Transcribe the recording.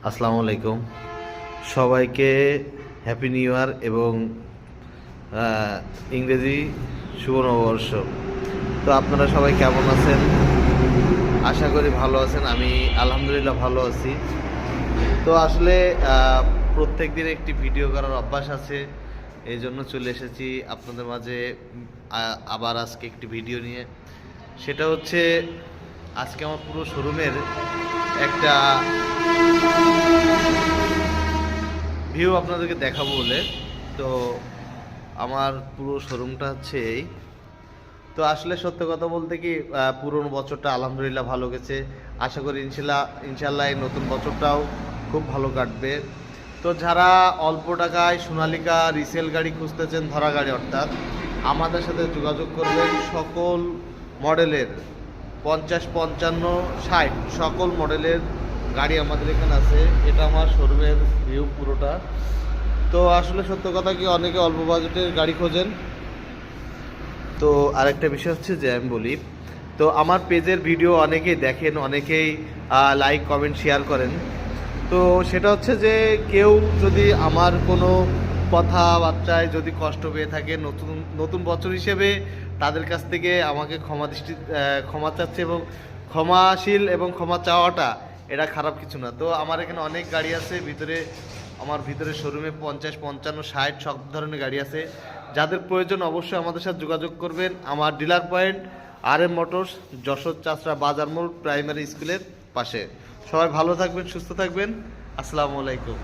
আসসালামু আলাইকুম সবাইকে হ্যাপি নিউ ইয়ার এবং ইংরেজি শুভ নববর্ষ। তো আপনারা সবাই কেমন আছেন? আশা করি ভালো আছেন। আমি আলহামদুলিল্লাহ ভালো আছি। তো আসলে প্রত্যেক দিন একটি ভিডিও করার অভ্যাস আছে, এই জন্য চলে এসেছি আপনাদের মাঝে আবার আজকে একটি ভিডিও নিয়ে। সেটা হচ্ছে আজকে আমার পুরো শোরুমের একটা ভিউ আপনাদেরকে দেখাবো বলে। তো আমার পুরো শোরুমটা হচ্ছে এই। তো আসলে সত্য কথা বলতে কি, পুরনো বছরটা আলহামদুলিল্লাহ ভালো গেছে। আশা করি ইনশাল্লাহ এই নতুন বছরটাও খুব ভালো কাটবে। তো যারা অল্প টাকায় সোনালিকা রিসেল গাড়ি খুঁজতেছেন, ধরা গাড়ি অর্থাৎ, আমাদের সাথে যোগাযোগ করবেন। সকল মডেলের 50, 55, 60 সকল মডেলের গাড়ি আমাদের এখানে আছে। এটা আমার শোরুমের ভিউ পুরোটা। তো আসলে সত্য কথা কি, অনেকে অল্প বাজেটের গাড়ি খোঁজেন। তো আরেকটা বিষয় হচ্ছে যে আমি বলি, তো আমার পেজের ভিডিও অনেকেই দেখেন, অনেকেই লাইক কমেন্ট শেয়ার করেন। তো সেটা হচ্ছে যে কেউ যদি আমার কোনো কথাবার্তায় যদি কষ্ট পেয়ে থাকে, নতুন নতুন বছর হিসেবে তাদের কাছ থেকে আমাকে ক্ষমা চাচ্ছে। এবং ক্ষমাশীল এবং ক্ষমা চাওয়াটা এটা খারাপ কিছু না। তো আমার এখানে অনেক গাড়ি আছে আমার ভিতরে শোরুমে 50, 55, 60 সব ধরনের গাড়ি আছে। যাদের প্রয়োজন অবশ্যই আমাদের সাথে যোগাযোগ করবেন। আমার dealer point RM motors, Jessore Chachra বাজার মোড়, প্রাইমারি স্কুলের পাশে। সবাই ভালো থাকবেন, সুস্থ থাকবেন। আসসালামু আলাইকুম।